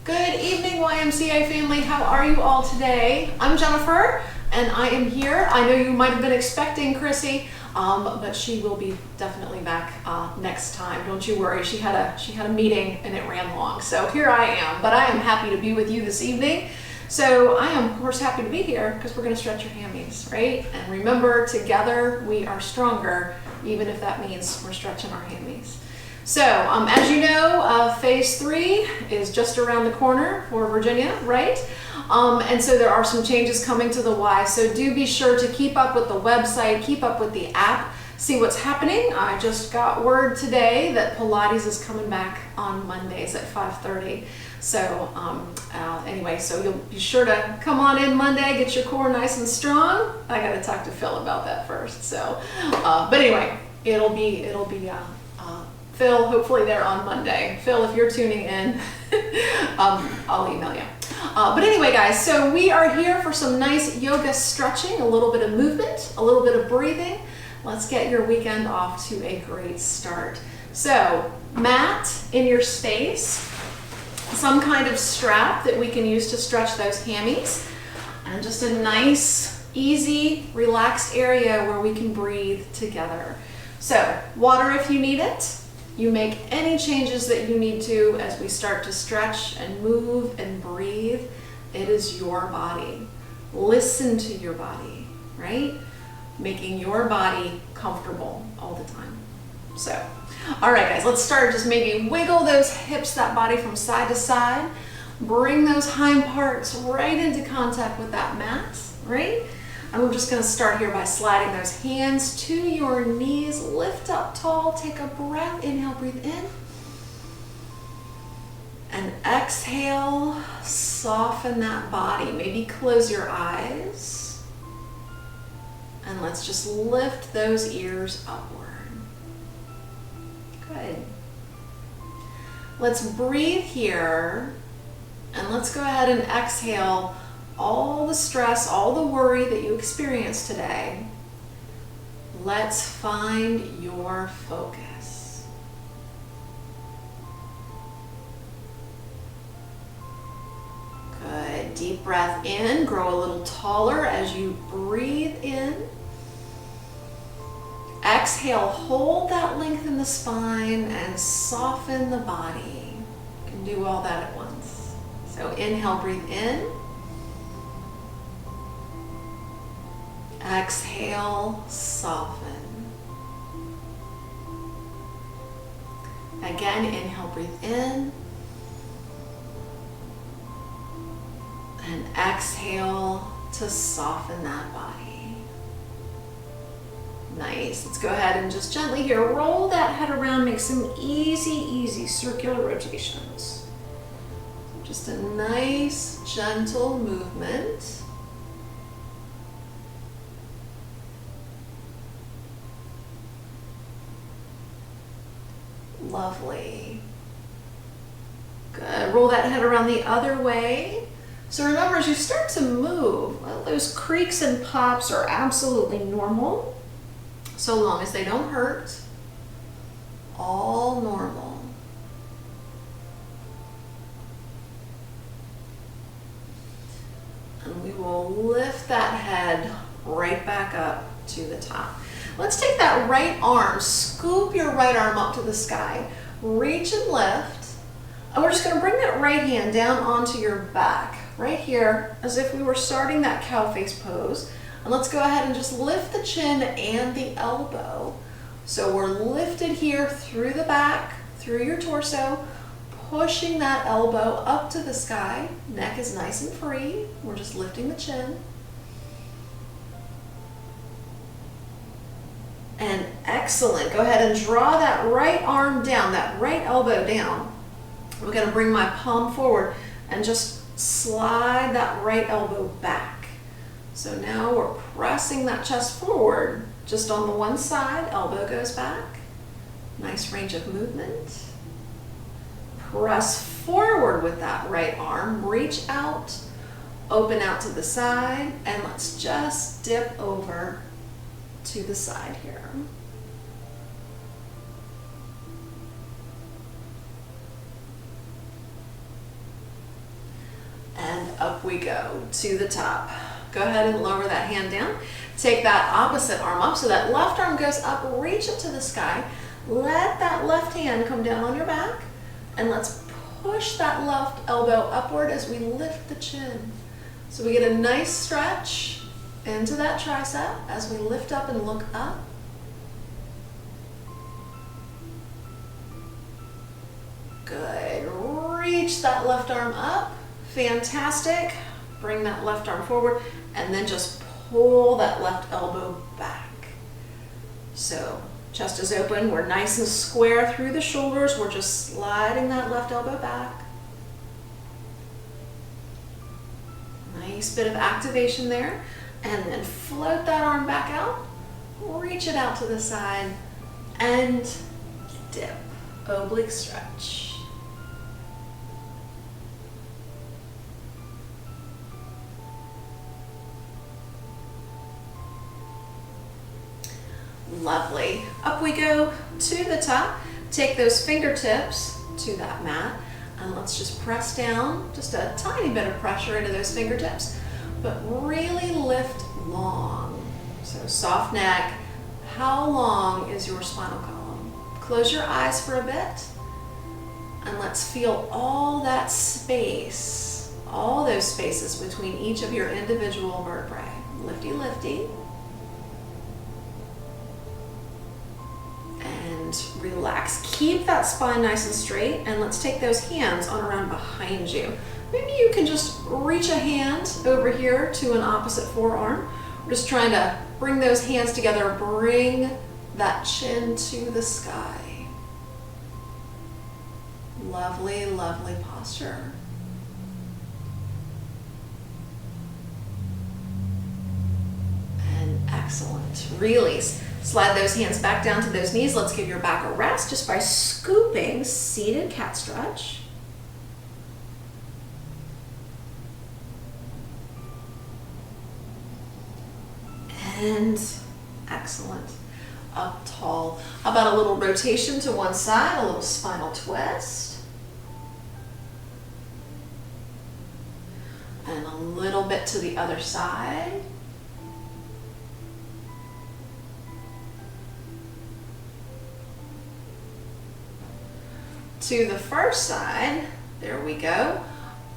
Good evening, YMCA family. How are you all today? I'm Jennifer, and I am here. I know you might have been expecting Chrissy, but she will be definitely back next time. Don't you worry. She had a meeting and it ran long, so here I am. But I am happy to be with you this evening. So I am, of course, happy to be here because we're going to stretch your hammies, right? And remember, together we are stronger, even if that means we're stretching our hammies. So, as you know, phase 3 is just around the corner for Virginia, right? And so there are some changes coming to the Y, so do be sure to keep up with the website, keep up with the app, see what's happening. I just got word today that Pilates is coming back on Mondays at 5:30. So anyway, so you'll be sure to come on in Monday, get your core nice and strong. I got to talk to Phil about that first. So, but anyway, it'll be Phil, hopefully there on Monday. Phil, if you're tuning in, I'll email you. But anyway, guys, so we are here for some nice yoga stretching, a little bit of movement, a little bit of breathing. Let's get your weekend off to a great start. So, mat in your space, some kind of strap that we can use to stretch those hammies, and just a nice, easy, relaxed area where we can breathe together. So, water if you need it. You make any changes that you need to as we start to stretch and move and breathe. It is your body. Listen to your body, right? Making your body comfortable all the time. So, all right, guys, let's start. Just maybe wiggle those hips, that body from side to side. Bring those hind parts right into contact with that mat, right? And we're just going to start here by sliding those hands to your knees. Lift up tall. Take a breath. Inhale, breathe in. And exhale, soften that body. Maybe close your eyes. And let's just lift those ears upward. Good. Let's breathe here. And let's go ahead and exhale all the stress, all the worry that you experienced today. Let's find your focus. Good. Deep breath in. Grow a little taller as you breathe in. Exhale, hold that length in the spine and soften the body. You can do all that at once. So inhale, breathe in. Exhale, soften. Again, inhale, breathe in. And exhale to soften that body. Nice. Let's go ahead and just gently here, roll that head around, make some easy circular rotations. Just a nice, gentle movement. Lovely. Good. Roll that head around the other way. So remember, as you start to move, well, those creaks and pops are absolutely normal, so long as they don't hurt. All normal. And we will lift that head right back up to the top. Let's take that right arm, scoop your right arm up to the sky, reach and lift, and we're just going to bring that right hand down onto your back, right here, as if we were starting that cow face pose. And let's go ahead and just lift the chin and the elbow. So we're lifted here through the back, through your torso, pushing that elbow up to the sky. Neck is nice and free. We're just lifting the chin. And excellent. Go ahead and draw that right arm down, that right elbow down. We're going to bring my palm forward and just slide that right elbow back. So now we're pressing that chest forward, just on the one side, elbow goes back. Nice range of movement. Press forward with that right arm, reach out, open out to the side, and let's just dip over to the side here. up we go to the top. Go ahead and lower that hand down. Take that opposite arm up so that left arm goes up, reach it to the sky. Let that left hand come down on your back, and let's push that left elbow upward as we lift the chin. So we get a nice stretch into that tricep as we lift up and look up. Good. Reach that left arm up. Fantastic. Bring that left arm forward and then just pull that left elbow back. So chest is open. We're nice and square through the shoulders. We're just sliding that left elbow back. Nice bit of activation there. And then float that arm back out. Reach it out to the side and dip. Oblique stretch. Lovely. Up we go to the top. Take those fingertips to that mat and let's just press down, just a tiny bit of pressure into those fingertips, but really lift long. So soft neck. How long is your spinal column? Close your eyes for a bit and let's feel all that space, all those spaces between each of your individual vertebrae. Lifty, lifty. Relax. Keep that spine nice and straight, and let's take those hands on around behind you. Maybe you can just reach a hand over here to an opposite forearm. We're just trying to bring those hands together, bring that chin to the sky. Lovely, lovely posture. And excellent. Release. Slide those hands back down to those knees. Let's give your back a rest just by scooping, seated cat stretch. And excellent. Up tall. How about a little rotation to one side, a little spinal twist. And a little bit to the other side. To the first side, there we go.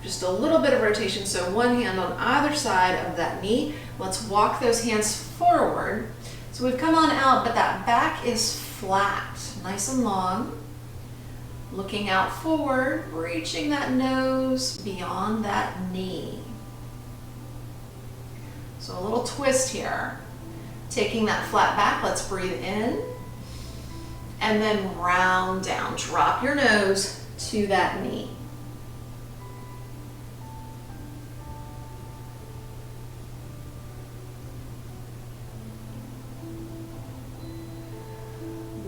Just a little bit of rotation, so one hand on either side of that knee. Let's walk those hands forward. So we've come on out, but that back is flat, nice and long. Looking out forward, reaching that nose beyond that knee. So a little twist here. Taking that flat back, let's breathe in. And then round down. Drop your nose to that knee.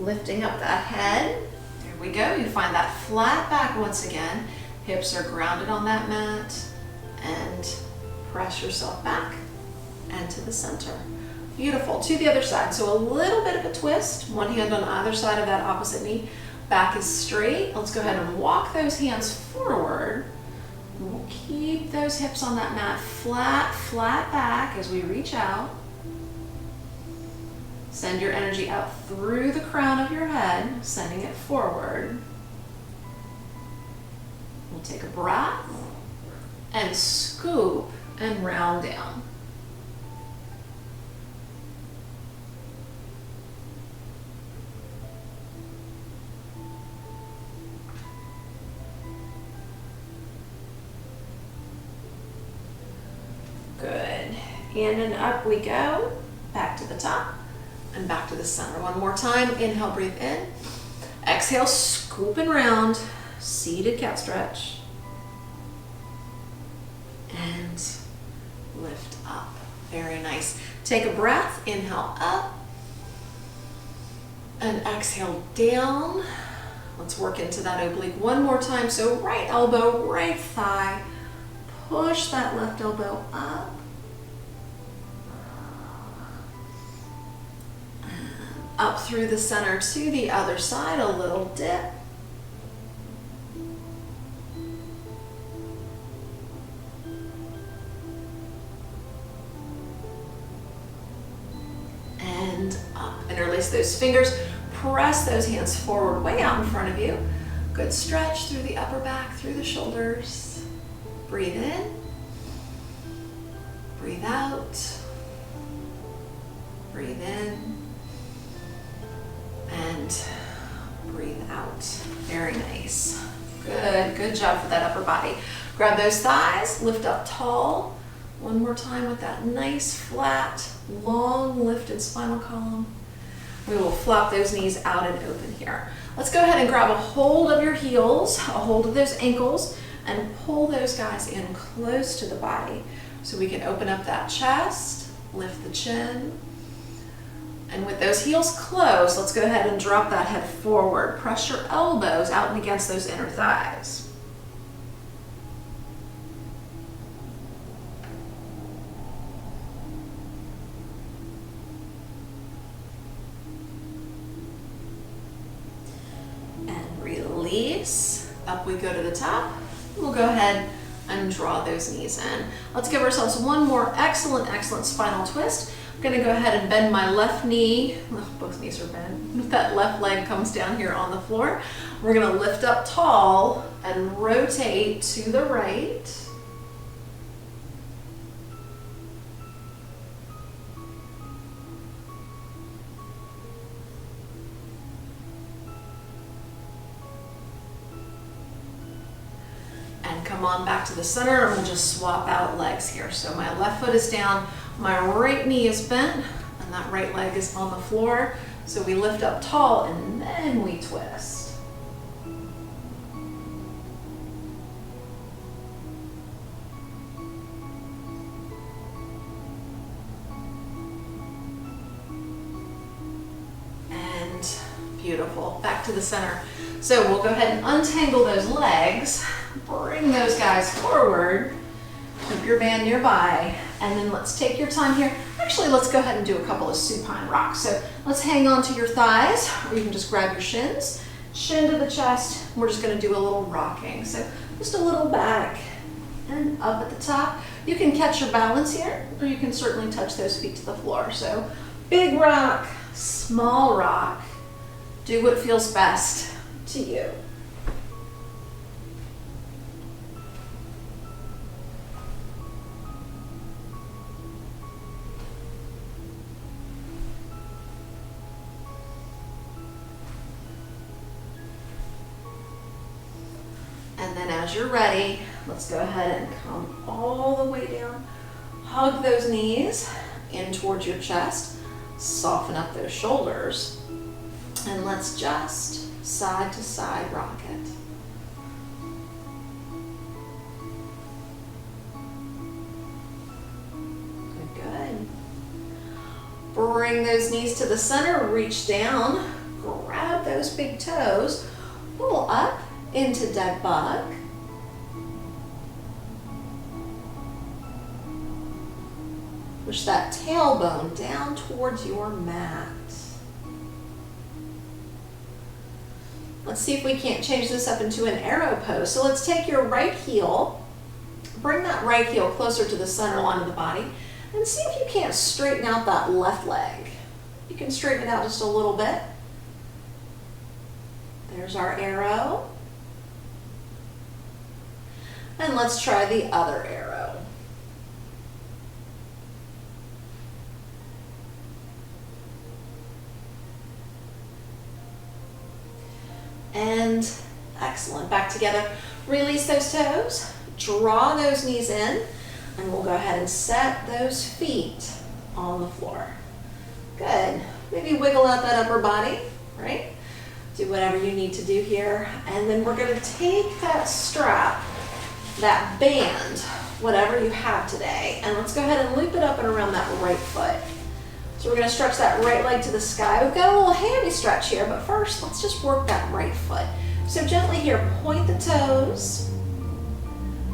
Lifting up that head. There we go. You find that flat back once again. Hips are grounded on that mat. And press yourself back and to the center. Beautiful. To the other side. So a little bit of a twist. One hand on either side of that opposite knee. Back is straight. Let's go ahead and walk those hands forward. We'll keep those hips on that mat flat, flat back as we reach out. Send your energy out through the crown of your head, sending it forward. We'll take a breath and scoop and round down. Good. In and up we go. Back to the top and back to the center. One more time. Inhale, breathe in. Exhale, scoop and round. Seated cat stretch. And lift up. Very nice. Take a breath. Inhale up. And exhale down. Let's work into that oblique one more time. So right elbow, right thigh. Push that left elbow up. Up through the center to the other side, a little dip. Release those fingers. Press those hands forward, way out in front of you. Good stretch through the upper back, through the shoulders. Breathe in. Breathe out. Breathe in. And breathe out. Very nice. Good job for that upper body. Grab those thighs, lift up tall. One more time with that nice, flat, long lifted spinal column. We will flop those knees out and open here. Let's go ahead and grab a hold of your heels, a hold of those ankles, and pull those guys in close to the body so we can open up that chest, lift the chin. And with those heels closed, let's go ahead and drop that head forward. Press your elbows out and against those inner thighs. Release. Up we go to the top. We'll go ahead and draw those knees in. Let's give ourselves one more excellent spinal twist. I'm going to go ahead and bend my left knee. Both knees are bent. That left leg comes down here on the floor. We're going to lift up tall and rotate to the right. Come on back to the center, and we'll just swap out legs here. So my left foot is down, my right knee is bent, and that right leg is on the floor. So we lift up tall and then we twist. And beautiful. Back to the center. So we'll go ahead and untangle those legs. Bring those guys forward. Keep your band nearby. And then let's take your time here. Actually, let's go ahead and do a couple of supine rocks. So let's hang on to your thighs, or you can just grab your shins. Shin to the chest. We're just going to do a little rocking. So just a little back and up at the top. You can catch your balance here, or you can certainly touch those feet to the floor. So big rock, small rock. Do what feels best to you. And then as you're ready, let's go ahead and come all the way down. Hug those knees in towards your chest. Soften up those shoulders. And let's just side to side rock it. Good. Bring those knees to the center, reach down, grab those big toes, pull up into dead bug. Push that tailbone down towards your mat. Let's see if we can't change this up into an arrow pose. So let's take your right heel, bring that right heel closer to the center line of the body, and see if you can't straighten out that left leg. You can straighten it out just a little bit. There's our arrow. And let's try the other arrow. And excellent. Back together. Release those toes. Draw those knees in. And we'll go ahead and set those feet on the floor. Good. Maybe wiggle out that upper body, right? Do whatever you need to do here. And then we're going to take that strap, that band, whatever you have today, and let's go ahead and loop it up and around that right foot. So we're going to stretch that right leg to the sky. We've got a little hammy stretch here, but first let's just work that right foot. So gently here, point the toes,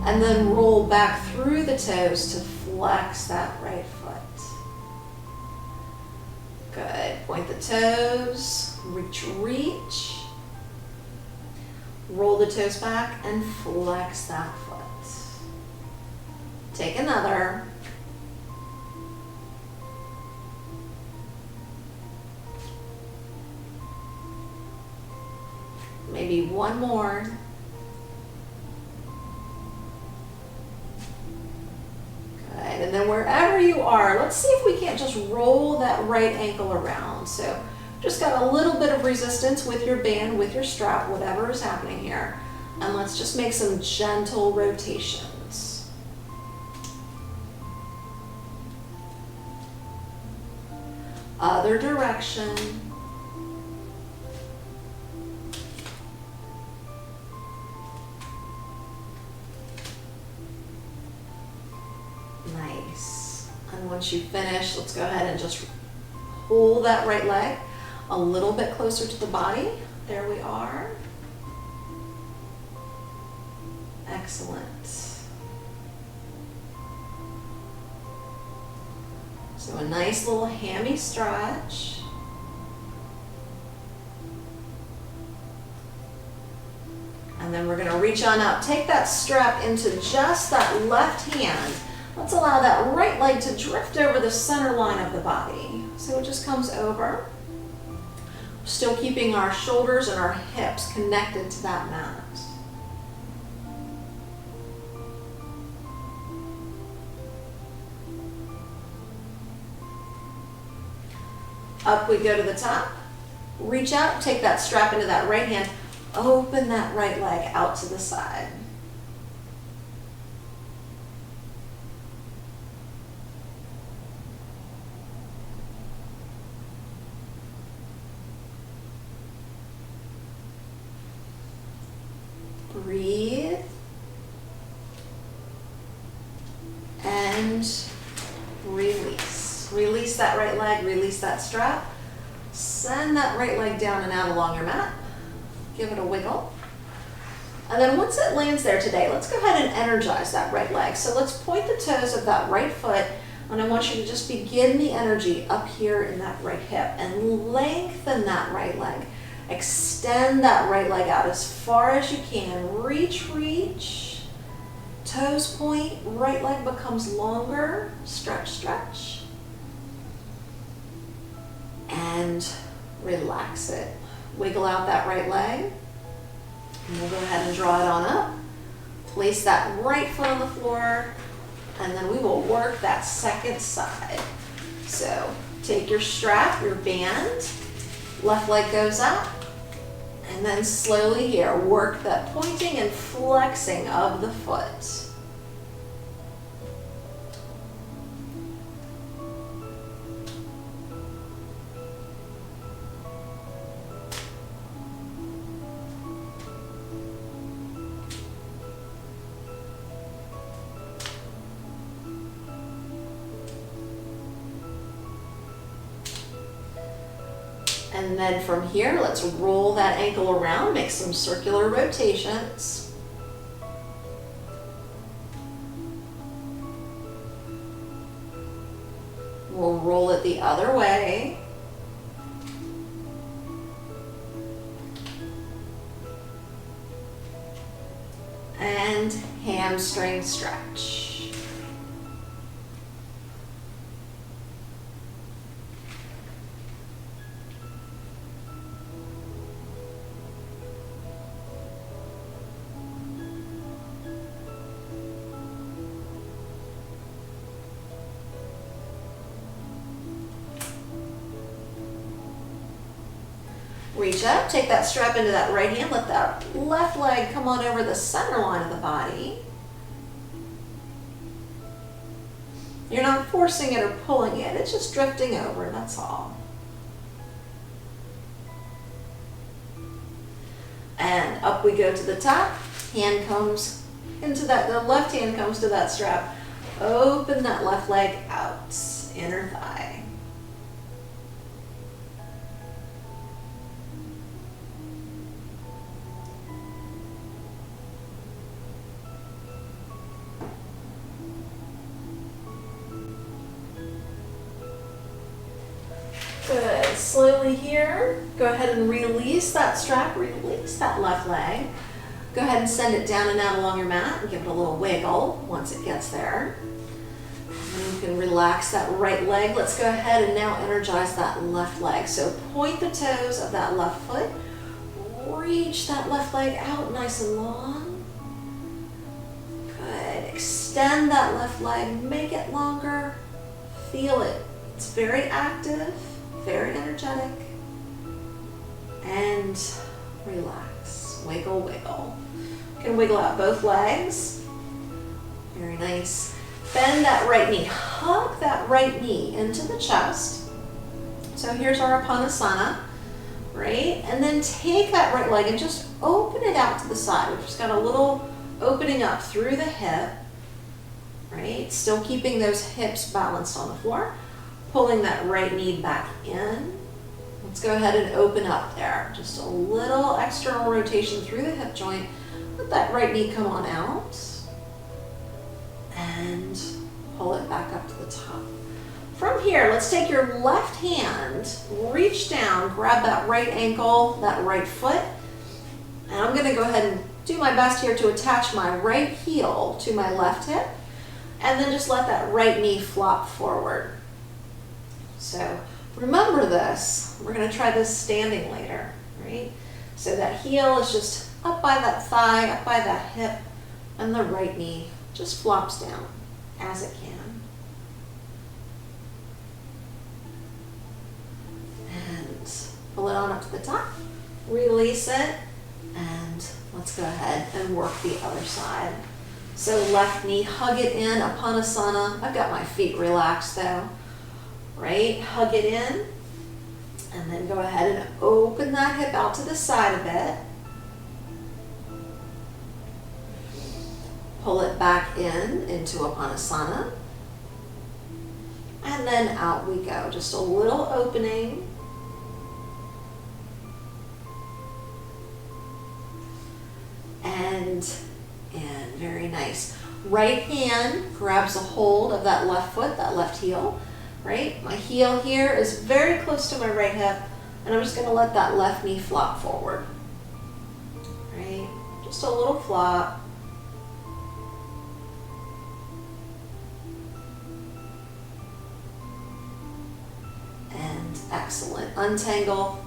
and then roll back through the toes to flex that right foot. Good. Point the toes, reach. Roll the toes back and flex that foot. Take another. maybe one more. Good, and then wherever you are, let's see if we can't just roll that right ankle around. So just got a little bit of resistance with your band, with your strap, whatever is happening here. And let's just make some gentle rotations. Other direction. Nice. And once you finish, let's go ahead and just pull that right leg a little bit closer to the body. There we are. Excellent. So a nice little hammy stretch. And then we're going to reach on up. Take that strap into just that left hand. Let's allow that right leg to drift over the center line of the body. So it just comes over. Still keeping our shoulders and our hips connected to that mat. Up we go to the top. Reach out, take that strap into that right hand. Open that right leg out to the side. Breathe. And release. Release that right leg, release that strap. Send that right leg down and out along your mat. Give it a wiggle. And then once it lands there today, let's go ahead and energize that right leg. So let's point the toes of that right foot, and I want you to just begin the energy up here in that right hip and lengthen that right leg. Extend that right leg out as far as you can. Reach, reach. Toes point, right leg becomes longer. Stretch, stretch. And relax it. Wiggle out that right leg. And we'll go ahead and draw it on up. Place that right foot on the floor, and then we will work that second side. So take your strap, your band, left leg goes up, and then slowly here, work that pointing and flexing of the foot. And then from here, let's roll that ankle around, make some circular rotations. We'll roll it the other way. And hamstring stretch. Reach up, take that strap into that right hand, let that left leg come on over the center line of the body. You're not forcing it or pulling it, it's just drifting over, that's all. And up we go to the top, hand comes into that, the left hand comes to that strap. Open that left leg out, inner thigh. Good. Slowly here, go ahead and release that strap, release that left leg. Go ahead and send it down and out along your mat and give it a little wiggle once it gets there. And you can relax that right leg. Let's go ahead and now energize that left leg. So point the toes of that left foot, reach that left leg out nice and long. Good. Extend that left leg, make it longer. Feel it. It's very active, very energetic. And relax. Wiggle, wiggle. You can wiggle out both legs. Very nice. Bend that right knee. Hug that right knee into the chest. So here's our Upanasana, right? And then take that right leg and just open it out to the side. We've just got a little opening up through the hip, right? Still keeping those hips balanced on the floor. Pulling that right knee back in. Let's go ahead and open up there. Just a little external rotation through the hip joint. Let that right knee come on out. And pull it back up to the top. From here, let's take your left hand, reach down, grab that right ankle, that right foot. And I'm gonna go ahead and do my best here to attach my right heel to my left hip. And then just let that right knee flop forward. So remember this, we're gonna try this standing later, right? So that heel is just up by that thigh, up by that hip, and the right knee just flops down as it can. And pull it on up to the top, release it, and let's go ahead and work the other side. So left knee, hug it in, Upanasana. I've got my feet relaxed though, right? Hug it in, and then go ahead and open that hip out to the side a bit. Pull it back in into Upanasana. And then out we go. Just a little opening. And in. Very nice. Right hand grabs a hold of that left foot, that left heel. Right? My heel here is very close to my right hip. And I'm just going to let that left knee flop forward. Right? Just a little flop. Excellent. Untangle,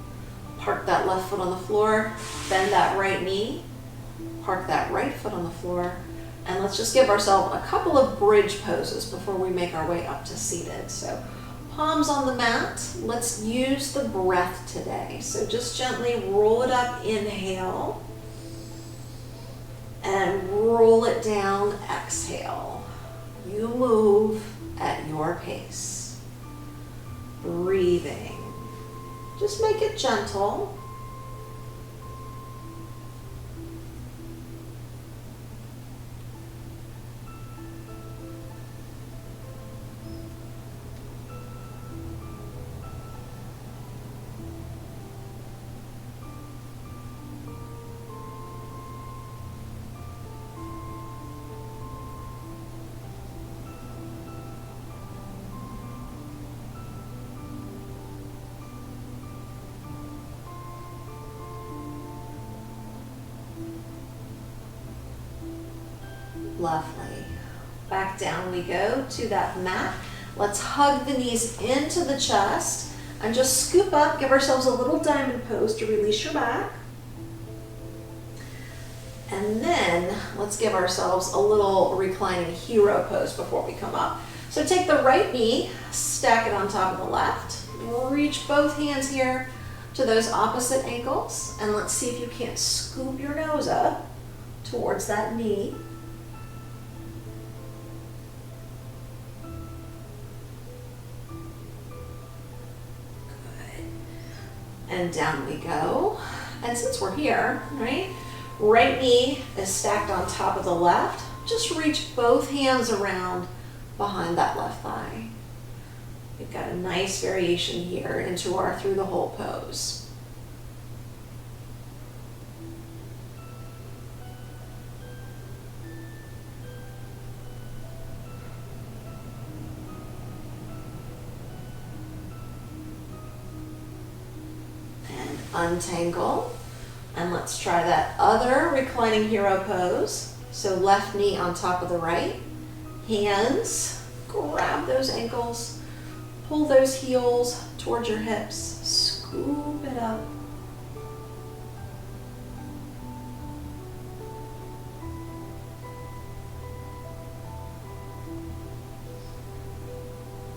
park that left foot on the floor, bend that right knee, park that right foot on the floor, and let's just give ourselves a couple of bridge poses before we make our way up to seated. So palms on the mat, let's use the breath today. So just gently roll it up, inhale, and roll it down, exhale. You move at your pace. Breathing. Just make it gentle. Lovely. Back down we go to that mat. Let's hug the knees into the chest and just scoop up, give ourselves a little diamond pose to release your back. And then let's give ourselves a little reclining hero pose before we come up. So take the right knee, stack it on top of the left, reach both hands here to those opposite ankles, and let's see if you can't scoop your nose up towards that knee. And down we go. And since we're here, right knee is stacked on top of the left. Just reach both hands around behind that left thigh. We've got a nice variation here into our through the hole pose. Untangle, and let's try that other reclining hero pose. So left knee on top of the right, hands, grab those ankles, pull those heels towards your hips, scoop it up,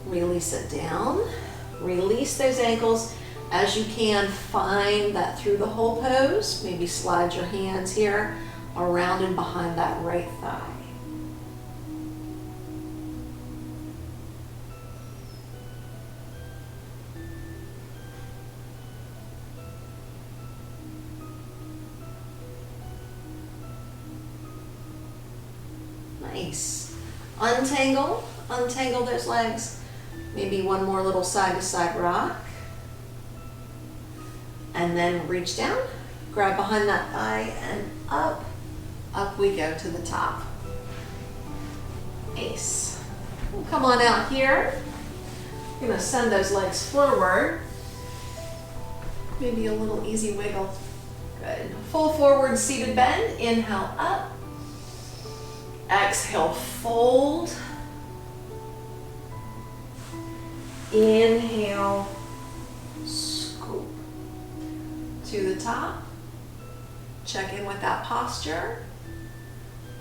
Release it down. Release those ankles as you can. Find that through the whole pose. Maybe slide your hands here around and behind that right thigh. Nice. Untangle those legs. Maybe one more little side-to-side rock. And then reach down, grab behind that thigh, and up we go to the top. Ace. We'll come on out here. You're gonna send those legs forward. Maybe a little easy wiggle. Good. Full forward seated bend. Inhale up. Exhale, fold. Inhale, scoop to the top. Check in with that posture.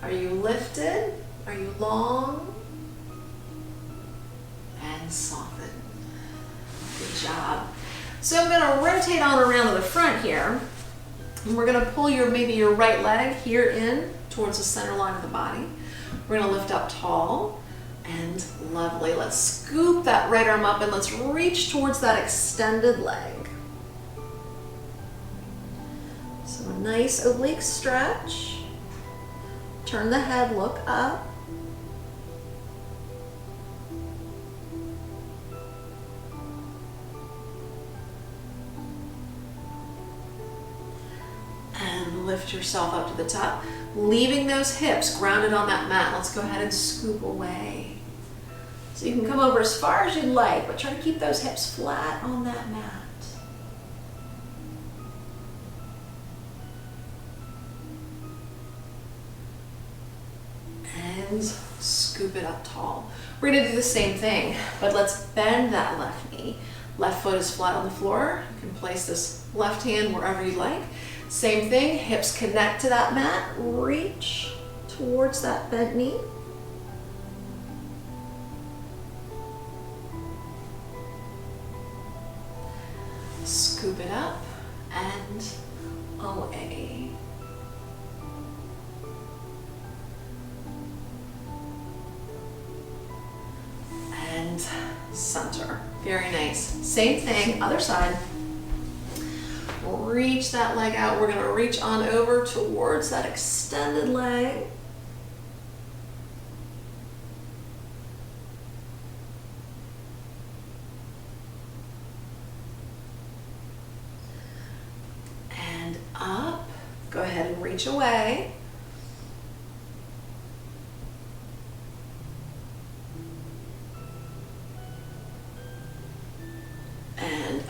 Are you lifted? Are you long? And soften. Good job. So I'm going to rotate on around to the front here. And we're going to pull maybe your right leg here in towards the center line of the body. We're going to lift up tall and lovely. Let's scoop that right arm up and let's reach towards that extended leg. So a nice oblique stretch. Turn the head, look up. And lift yourself up to the top, leaving those hips grounded on that mat. Let's go ahead and scoop away. So you can come over as far as you'd like, but try to keep those hips flat on that mat. And scoop it up tall. We're gonna do the same thing, but let's bend that left knee. Left foot is flat on the floor. You can place this left hand wherever you like. Same thing, hips connect to that mat. Reach towards that bent knee. Scoop it up and away. And center. Very nice. Same thing, other side. Reach that leg out. We're going to reach on over towards that extended leg. And up. Go ahead and reach away.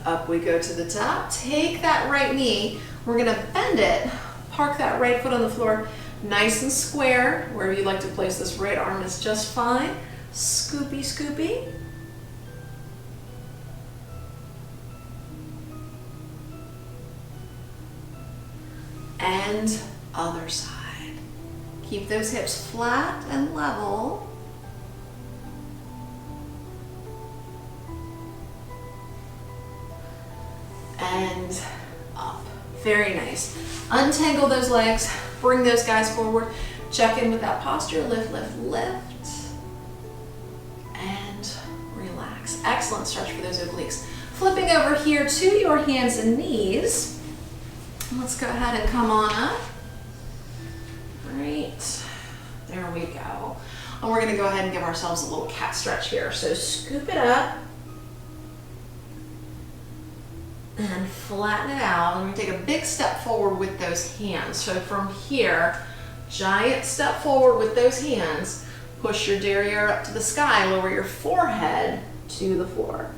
Up we go to the top. Take that right knee. We're gonna bend it. Park that right foot on the floor, nice and square. Wherever you'd like to place this right arm is just fine. Scoopy, scoopy. And other side. Keep those hips flat and level. And up. Very nice. Untangle those legs, bring those guys forward, check in with that posture, lift, lift, lift, and relax. Excellent stretch for those obliques. Flipping over here to your hands and knees. Let's go ahead and come on up. Great. There we go. And we're gonna go ahead and give ourselves a little cat stretch here. So scoop it up. And flatten it out. And we're gonna take a big step forward with those hands. So from here, giant step forward with those hands. Push your derriere up to the sky. Lower your forehead to the floor.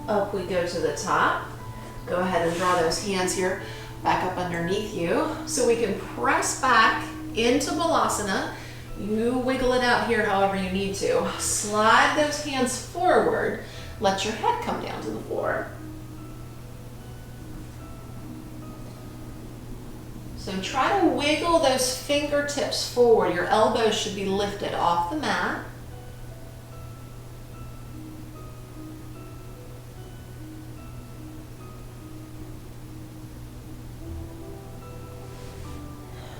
Up we go to the top. Go ahead and draw those hands here back up underneath you so we can press back into Balasana. You wiggle it out here however you need to. Slide those hands forward. Let your head come down to the floor. So try to wiggle those fingertips forward. Your elbows should be lifted off the mat.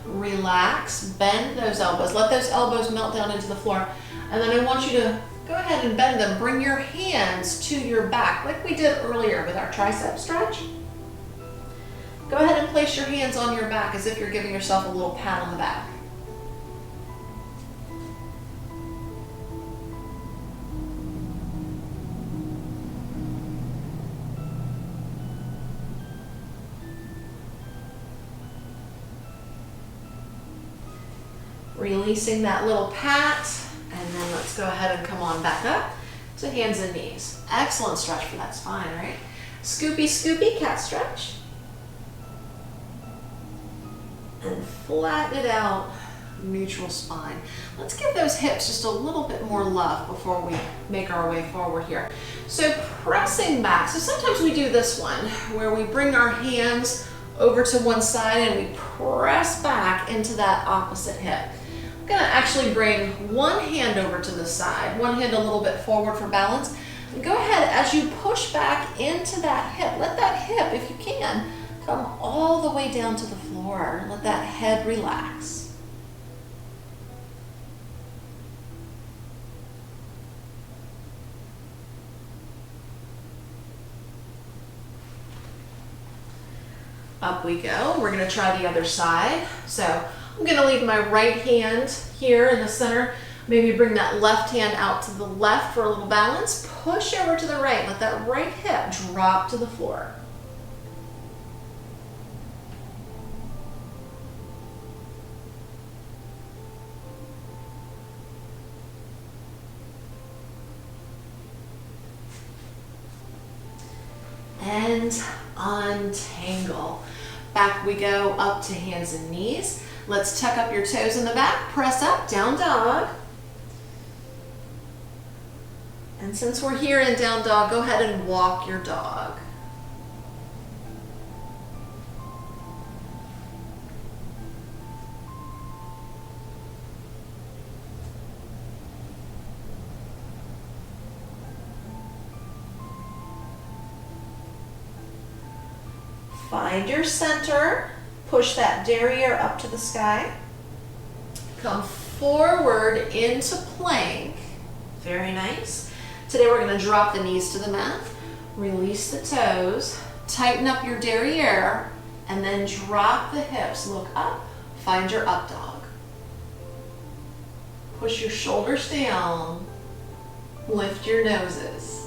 Relax, bend those elbows. Let those elbows melt down into the floor. And then I want you to go ahead and bend them. Bring your hands to your back like we did earlier with our tricep stretch. Go ahead and place your hands on your back as if you're giving yourself a little pat on the back. Releasing that little pat, and then let's go ahead and come on back up to hands and knees. Excellent stretch for that spine, right? Scoopy, scoopy, cat stretch. And flatten it out, neutral spine. Let's give those hips just a little bit more love before we make our way forward here. So pressing back, so sometimes we do this one where we bring our hands over to one side and we press back into that opposite hip. I'm gonna actually bring one hand over to the side, one hand a little bit forward for balance. And go ahead, as you push back into that hip, let that hip, if you can, come all the way down to the floor. Let that head relax. Up we go. We're going to try the other side. So I'm going to leave my right hand here in the center. Maybe bring that left hand out to the left for a little balance. Push over to the right. Let that right hip drop to the floor. And untangle. Back we go, up to hands and knees. Let's tuck up your toes in the back, press up, down dog. And since we're here in down dog, go ahead and walk your dog. Find your center, push that derriere up to the sky. Come forward into plank. Very nice. Today we're going to drop the knees to the mat, release the toes, tighten up your derriere, and then drop the hips. Look up, find your up dog. Push your shoulders down, lift your noses.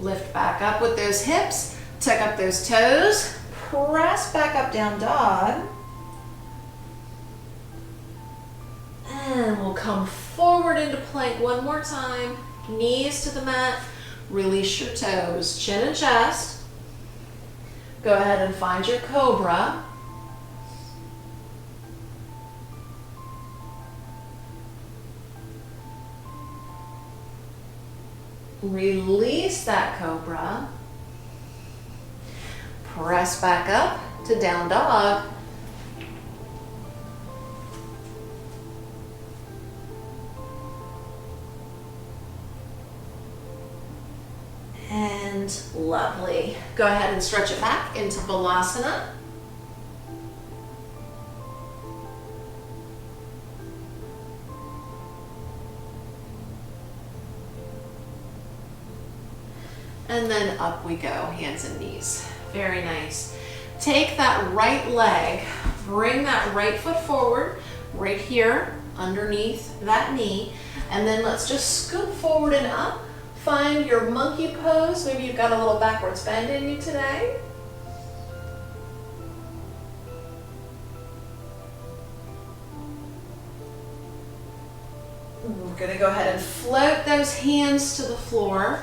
Lift back up with those hips, tuck up those toes, press back up, down dog. And we'll come forward into plank one more time. Knees to the mat, release your toes, chin and chest. Go ahead and find your cobra. Release that cobra. Press back up to down dog. And lovely. Go ahead and stretch it back into Balasana. And then up we go, hands and knees. Very nice. Take that right leg, bring that right foot forward, right here, underneath that knee, and then let's just scoop forward and up. Find your monkey pose. Maybe you've got a little backwards bend in you today. We're gonna go ahead and float those hands to the floor.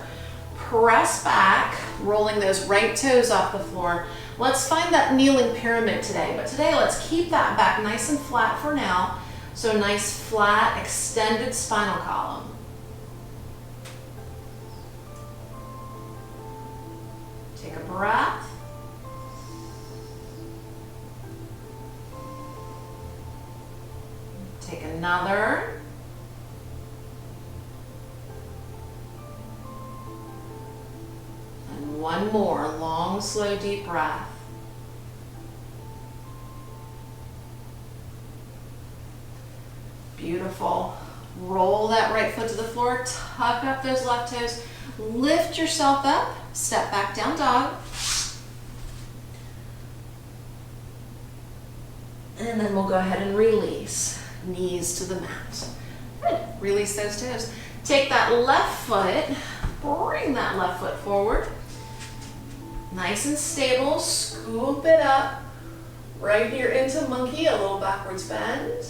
press back, rolling those right toes off the floor. Let's find that kneeling pyramid today, but today let's keep that back nice and flat for now. So nice, flat, extended spinal column. Take a breath. Take another. And one more, long, slow, deep breath. Beautiful. Roll that right foot to the floor, tuck up those left toes, lift yourself up, step back down dog. And then we'll go ahead and release, knees to the mat. Good, release those toes. Take that left foot, bring that left foot forward. Nice and stable, scoop it up. Right here into monkey, a little backwards bend.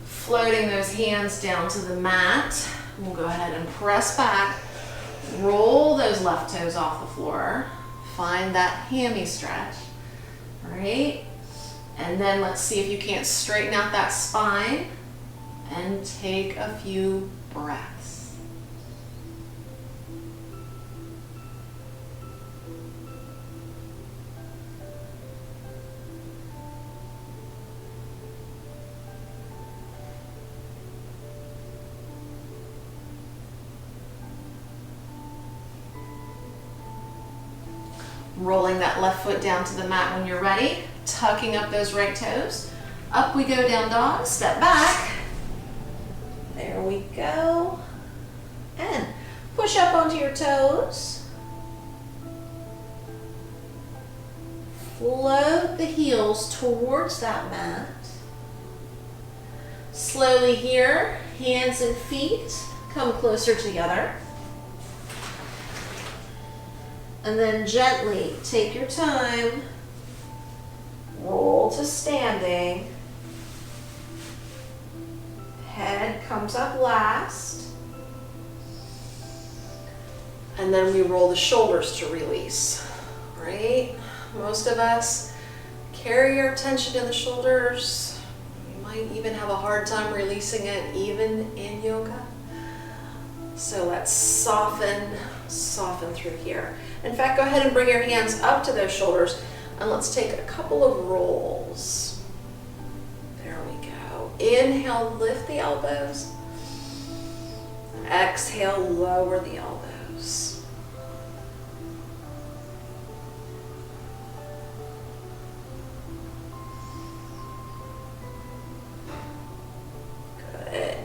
Floating those hands down to the mat. We'll go ahead and press back. Roll those left toes off the floor. Find that hammy stretch. All right. And then let's see if you can't straighten out that spine and take a few breaths. Rolling that left foot down to the mat when you're ready, tucking up those right toes. Up we go, down dog, step back. There we go. And push up onto your toes. Float the heels towards that mat. Slowly here, hands and feet come closer together. And then gently take your time, roll to standing. Head comes up last. And then we roll the shoulders to release, right? Most of us carry our attention to the shoulders. We might even have a hard time releasing it even in yoga. So let's soften through here. In fact, go ahead and bring your hands up to those shoulders and let's take a couple of rolls. There we go. Inhale, lift the elbows. Exhale, lower the elbows. Good.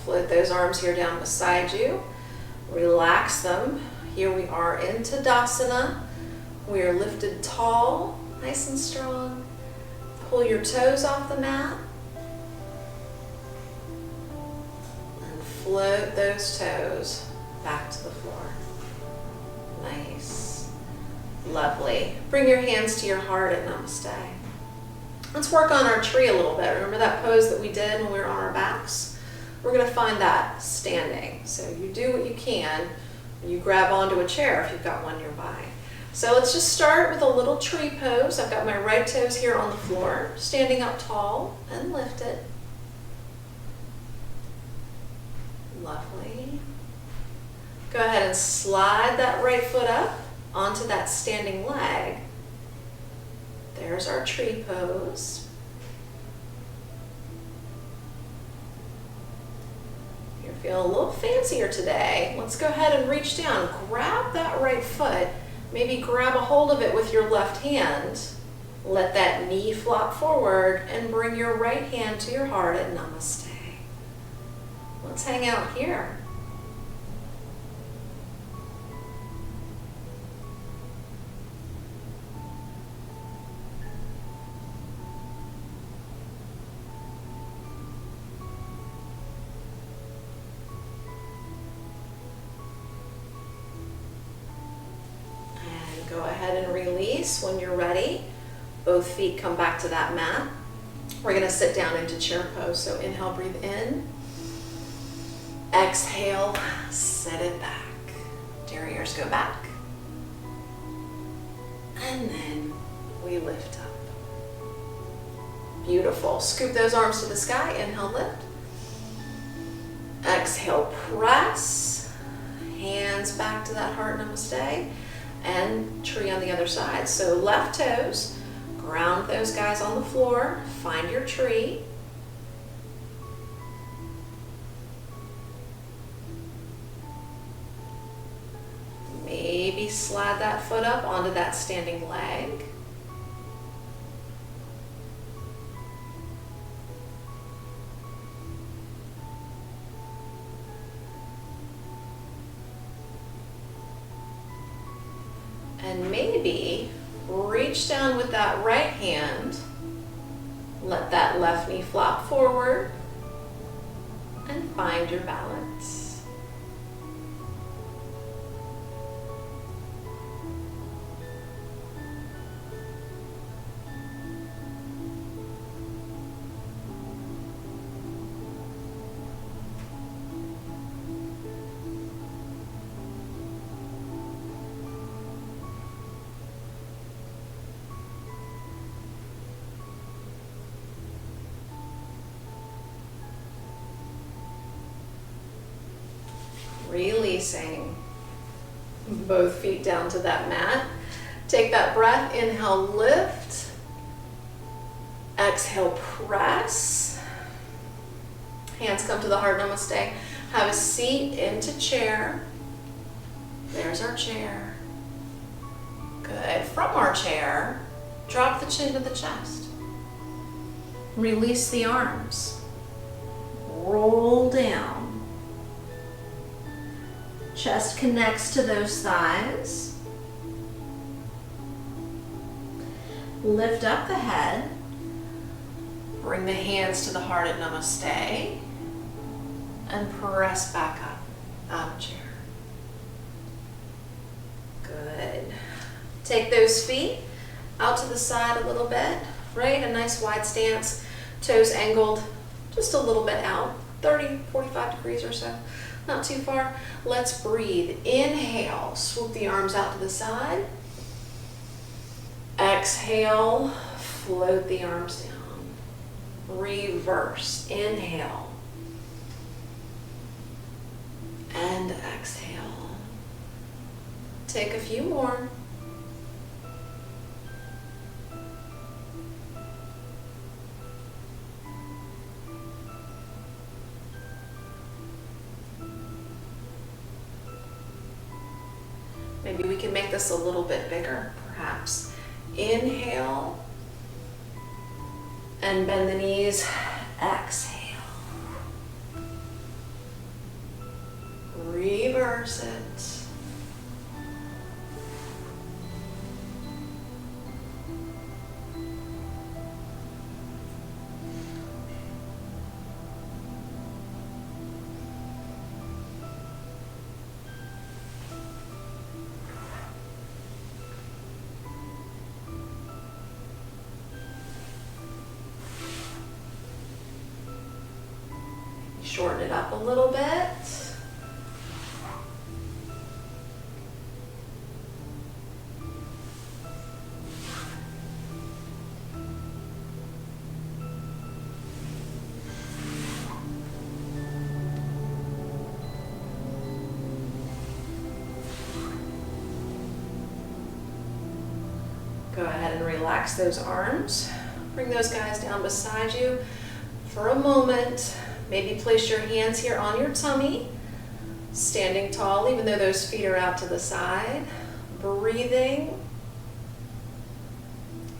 Float those arms here down beside you. Relax them. Here we are in Tadasana. We are lifted tall, nice and strong. Pull your toes off the mat. And float those toes back to the floor. Nice. Lovely. Bring your hands to your heart at Namaste. Let's work on our tree a little bit. Remember that pose that we did when we were on our backs? We're going to find that standing. So you do what you can. You grab onto a chair if you've got one nearby. So let's just start with a little tree pose. I've got my right toes here on the floor, standing up tall and lifted. Lovely. Go ahead and slide that right foot up onto that standing leg. There's our tree pose. Feel a little fancier today. Let's go ahead and reach down. Grab that right foot. Maybe grab a hold of it with your left hand. Let that knee flop forward and bring your right hand to your heart at Namaste. Let's hang out here. Go ahead and release when you're ready. Both feet come back to that mat. We're gonna sit down into chair pose. So inhale, breathe in. Exhale, set it back. Derrieres go back. And then we lift up. Beautiful. Scoop those arms to the sky. Inhale, lift. Exhale, press. Hands back to that heart namaste. And tree on the other side. So left toes, ground those guys on the floor. Find your tree. Maybe slide that foot up onto that standing leg. And maybe reach down with that right hand. Let that left knee flop forward and find your balance. Releasing both feet down to that mat. Take that breath, inhale, lift. Exhale, press. Hands come to the heart namaste. Have a seat into chair. There's our chair. Good. From our chair, drop the chin to the chest. Release the arms. Roll down. Chest connects to those thighs. Lift up the head. Bring the hands to the heart at namaste. And press back up out of chair. Good. Take those feet out to the side a little bit, right? A nice wide stance. Toes angled just a little bit out, 30, 45 degrees or so. Not too far. Let's breathe. Inhale, swoop the arms out to the side. Exhale, float the arms down. Reverse. Inhale. And exhale. Take a few more. Maybe we can make this a little bit bigger, perhaps. Inhale, and bend the knees. Exhale. Reverse it. Shorten it up a little bit. Go ahead and relax those arms. Bring those guys down beside you for a moment. Maybe place your hands here on your tummy, standing tall even though those feet are out to the side. Breathing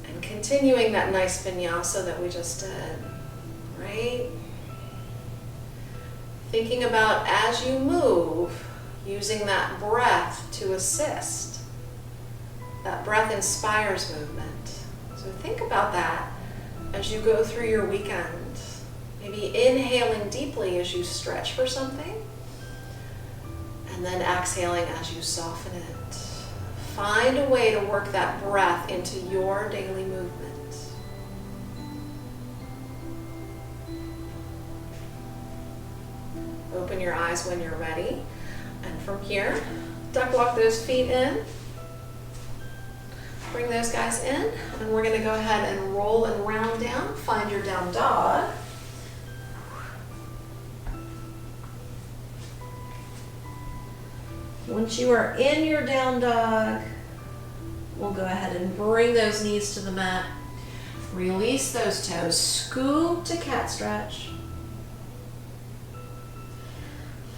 and continuing that nice vinyasa that we just did, right? Thinking about as you move, using that breath to assist. That breath inspires movement. So think about that as you go through your weekend. Maybe inhaling deeply as you stretch for something, and then exhaling as you soften it. Find a way to work that breath into your daily movement. your eyes when you're ready. And from here, duck walk those feet in. Bring those guys in, and we're gonna go ahead and roll and round down. Find your down dog. Once you are in your down dog, we'll go ahead and bring those knees to the mat. Release those toes, scoop to cat stretch.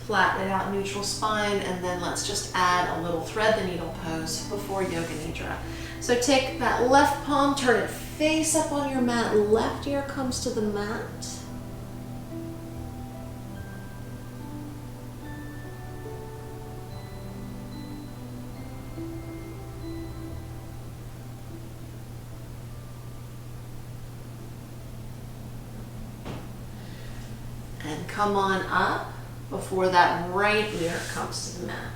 Flatten it out, neutral spine, and then let's just add a little thread the needle pose before Yoga Nidra. So take that left palm, turn it face up on your mat, left ear comes to the mat. And come on up before that right ear comes to the mat.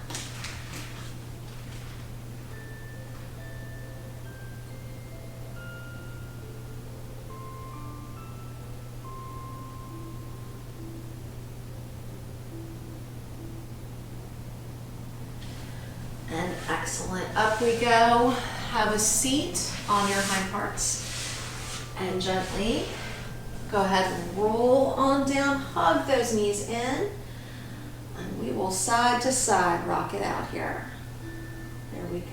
And excellent. Up we go. Have a seat on your hind parts. And gently go ahead and roll on down. Hug those knees in. And we will side to side rock it out here. There we go.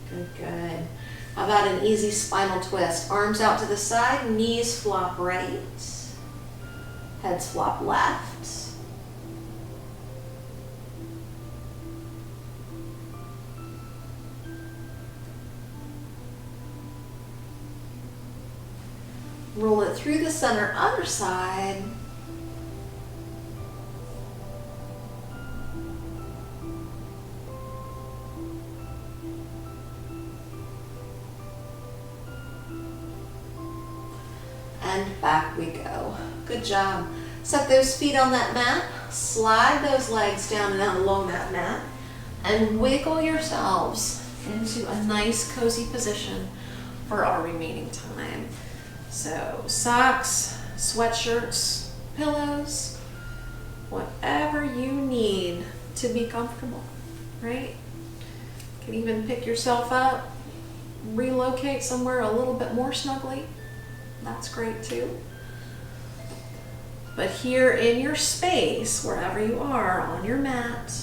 Good, good. How about an easy spinal twist? Arms out to the side, knees flop right, heads flop left. Roll it through the center, other side. And back we go. Good job. Set those feet on that mat. Slide those legs down and out along that mat. And wiggle yourselves into a nice cozy position for our remaining time. So socks, sweatshirts, pillows, whatever you need to be comfortable, right? You can even pick yourself up, relocate somewhere a little bit more snugly. That's great too. But here in your space, wherever you are on your mat,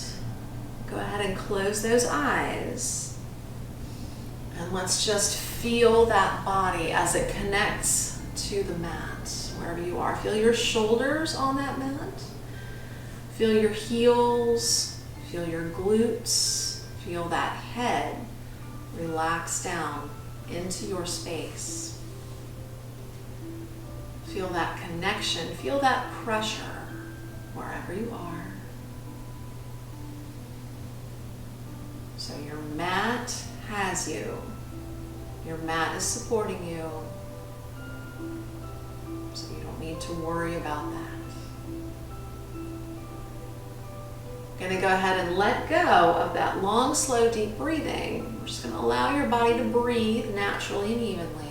go ahead and close those eyes. And let's just feel that body as it connects to the mat, wherever you are. Feel your shoulders on that mat. Feel your heels, feel your glutes, feel that head relax down into your space. Feel that connection, feel that pressure wherever you are. So your mat has you. Your mat is supporting you. So you don't need to worry about that. You're going to go ahead and let go of that long, slow, deep breathing. We're just going to allow your body to breathe naturally and evenly.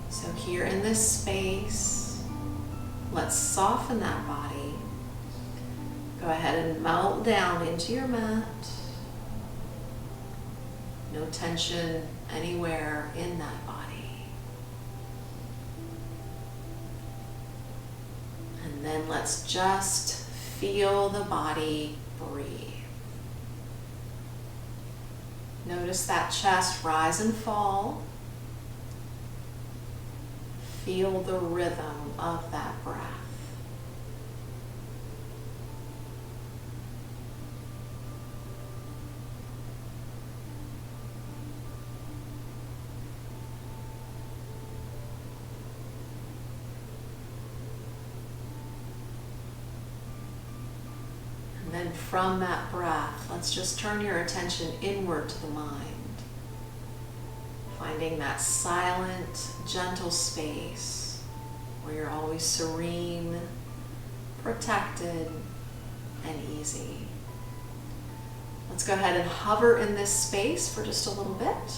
So here in this space, let's soften that body. Go ahead and melt down into your mat. No tension anywhere in that body. And then let's just feel the body breathe. Notice that chest rise and fall. Feel the rhythm of that breath. And then from that breath, let's just turn your attention inward to the mind. Finding that silent, gentle space where you're always serene, protected, and easy. Let's go ahead and hover in this space for just a little bit.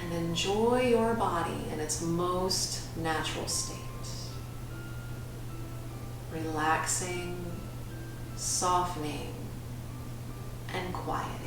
and enjoy your body in its most natural state. Relaxing, softening, and quieting.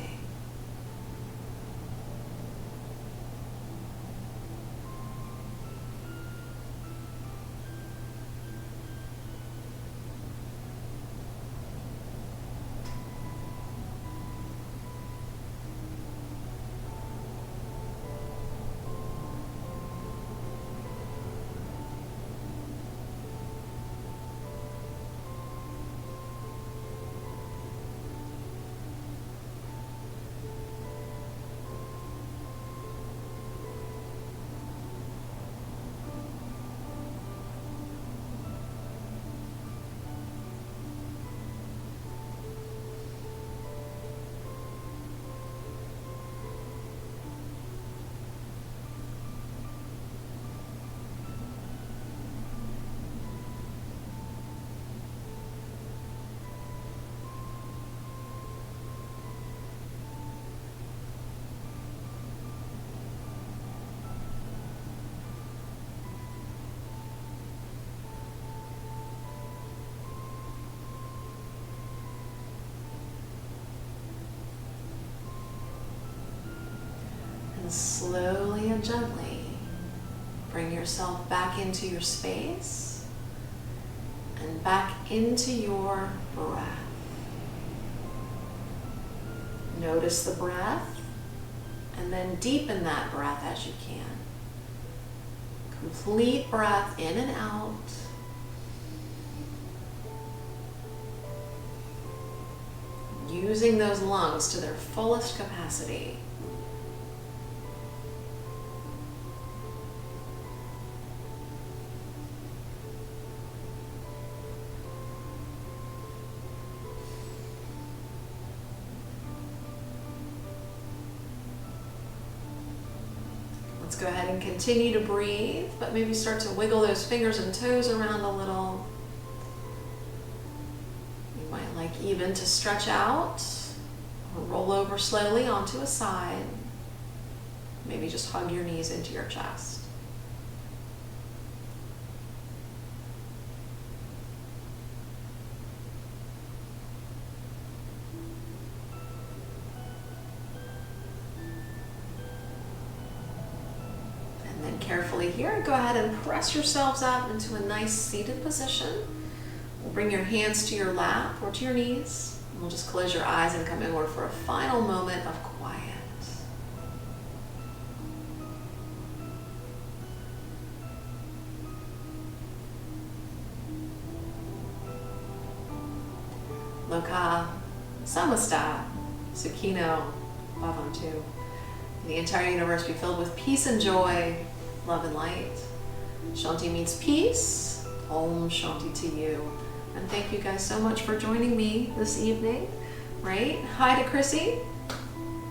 And slowly and gently bring yourself back into your space and back into your breath. Notice the breath and then deepen that breath as you can. Complete breath in and out. Using those lungs to their fullest capacity. Let's go ahead and continue to breathe, but maybe start to wiggle those fingers and toes around a little. You might like even to stretch out or roll over slowly onto a side. Maybe just hug your knees into your chest. Carefully here, go ahead and press yourselves up into a nice seated position. We'll bring your hands to your lap or to your knees. And we'll just close your eyes and come inward for a final moment of quiet. Loka Samasta Sukhino Bhavantu. The entire universe be filled with peace and joy, love and light. Shanti means peace. Om Shanti to you. And thank you guys so much for joining me this evening, right? Hi to Chrissy.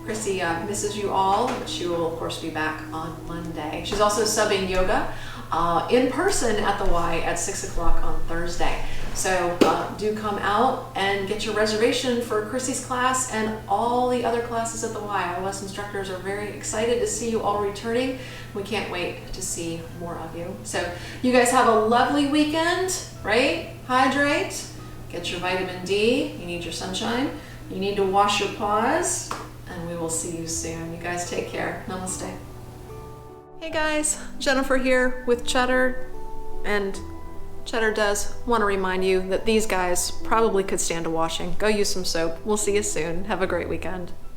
Chrissy misses you all, but she will of course be back on Monday. She's also subbing yoga in person at the Y at 6 o'clock on Thursday. So do come out and get your reservation for Chrissy's class and all the other classes at the Y. IOS instructors are very excited to see you all returning. We can't wait to see more of you. So you guys have a lovely weekend, right? Hydrate, get your vitamin D, you need your sunshine, you need to wash your paws, and we will see you soon. You guys take care. Namaste. Hey guys, Jennifer here with Cheddar, and Cheddar does want to remind you that these guys probably could stand a washing. Go use some soap. We'll see you soon. Have a great weekend.